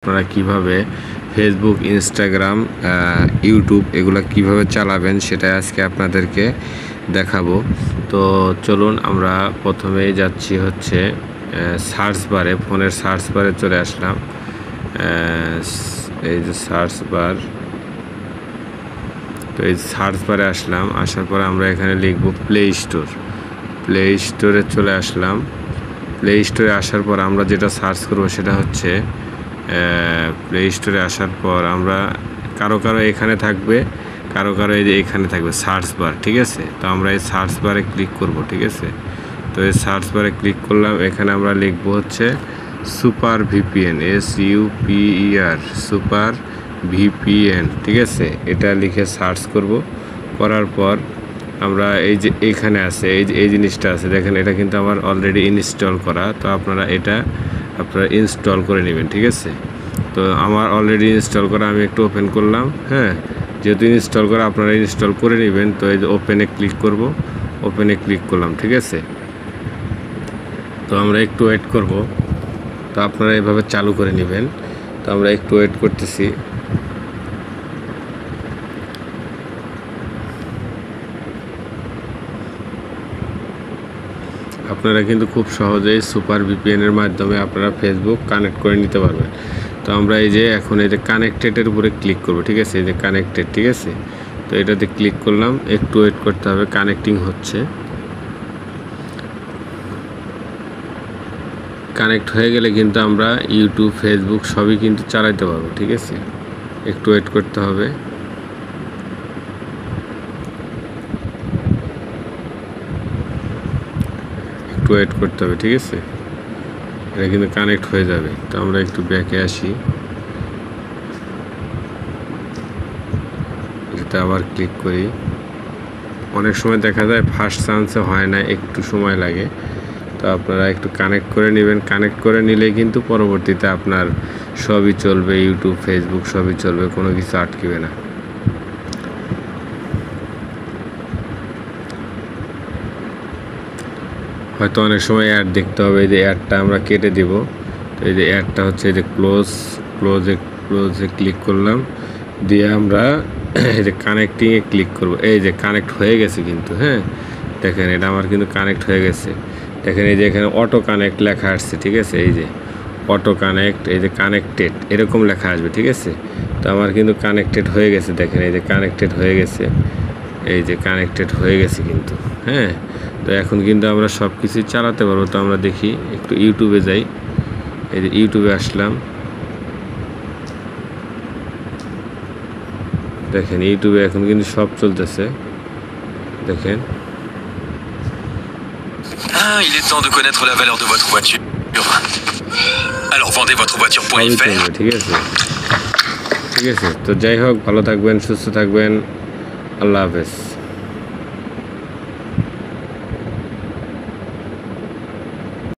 আপনারা কিভাবে Facebook, Instagram, YouTube এগুলো কিভাবে চালাবেন সেটা আজকে আপনাদেরকে দেখাবো। তো চলুন আমরা প্রথমেই যাচ্ছি হচ্ছে সার্চ বারে, ফোনের সার্চ বারে চলে আসলাম। এই যে সার্চ বার, তো এই সার্চ বারে আসলাম। আসার পর আমরা এখানে লিখব প্লে স্টোর। প্লে স্টোরে চলে আসলাম। প্লে স্টোরে আসার পর আমরা যেটা সার্চ করব সেটা হচ্ছে প্লে স্টোরে আসার পর আমরা কারো এখানে থাকবে, কারো এই যে এখানে থাকবে সার্চ বার, ঠিক আছে। তো আমরা এই সার্চ বারে ক্লিক করব, ঠিক আছে। তো এই সার্চ বারে ক্লিক করলাম। এখানে আমরা লিখব হচ্ছে super VPN, SUPER, super VPN, ঠিক আছে। এটা লিখে সার্চ করব। করার পর আমরা এই যে এখানে আছে এই জিনিসটা আছে, দেখেন এটা কিন্তু আমার অলরেডি ইনস্টল করা। তো আপনারা ইনস্টল করে নেবেন, ঠিক আছে। তো আমার অলরেডি ইনস্টল করা, আমি একটু ওপেন করলাম। হ্যাঁ, যেহেতু ইনস্টল করা আপনারা ইনস্টল করে নেবেন। তো এই যে ওপেনে ক্লিক করব, ওপেনে ক্লিক করলাম, ঠিক আছে। তো আমরা একটু ওয়েট করব। তো আপনারা এভাবে চালু করে নেবেন। তো আমরা একটু ওয়েট করতেছি। আপনারা কিন্তু খুব সহজেই সুপার ভিপিএনের মাধ্যমে আপনারা ফেসবুক কানেক্ট করে নিতে পারবেন। তো আমরা এই যে এখন এই যে কানেক্টেডের উপরে ক্লিক করব, ঠিক আছে। এই যে কানেক্টেড, ঠিক আছে। তো এটাতে ক্লিক করলাম। একটু ওয়েট করতে হবে, কানেক্টিং হচ্ছে। কানেক্ট হয়ে গেলে কিন্তু আমরা ইউটিউব, ফেসবুক সবই কিন্তু চালাতে পারবো, ঠিক আছে। একটু ওয়েট করতে হবে। ওয়েট করতে হবে, ঠিক আছে। এটা কিন্তু কানেক্ট হয়ে যাবে। তো আমরা একটু ব্যাকে আসি, এটাতে আবার ক্লিক করি। অনেক সময় দেখা যায় ফার্স্ট চান্সে হয় না, একটু সময় লাগে। তো আপনারা একটু কানেক্ট করে নেবেন। কানেক্ট করে নিলে কিন্তু পরবর্তীতে আপনার সবই চলবে, ইউটিউব, ফেসবুক সবই চলবে, কোনো কিছু আটকিবে না। হয়তো অনেক সময় অ্যাড দেখতে হবে, এই যে অ্যাডটা আমরা কেটে দিব। তো এই যে অ্যাডটা হচ্ছে এই যে ক্লোজে ক্লিক করলাম, দিয়ে আমরা এই যে কানেক্টিংয়ে ক্লিক করব। এই যে কানেক্ট হয়ে গেছে কিন্তু, হ্যাঁ দেখেন এটা আমার কিন্তু কানেক্ট হয়ে গেছে। দেখেন এই যে এখানে অটো কানেক্ট লেখা আসছে, ঠিক আছে। এই যে অটো কানেক্ট, এই যে কানেক্টেড এরকম লেখা আসবে, ঠিক আছে। তো আমার কিন্তু কানেক্টেড হয়ে গেছে, দেখেন এই যে কানেক্টেড হয়ে গেছে, এই যে কানেক্টেড হয়ে গেছে কিন্তু, হ্যাঁ। তো এখন কিন্তু আমরা সব কিছুই চালাতে পারবো। তো আমরা দেখি একটু ইউটিউবে যাই। এই যে ইউটিউবে আসলাম, দেখেন ইউটিউবে এখন কিন্তু সব চলতেছে, দেখেন। Il est temps de connaître la valeur de votre voiture. Alors vendez votre voiture.fr. ঠিক আছে, ঠিক আছে। তো যাই হোক, ভালো থাকবেন, সুস্থ থাকবেন, আল্লাহ হাফেজ।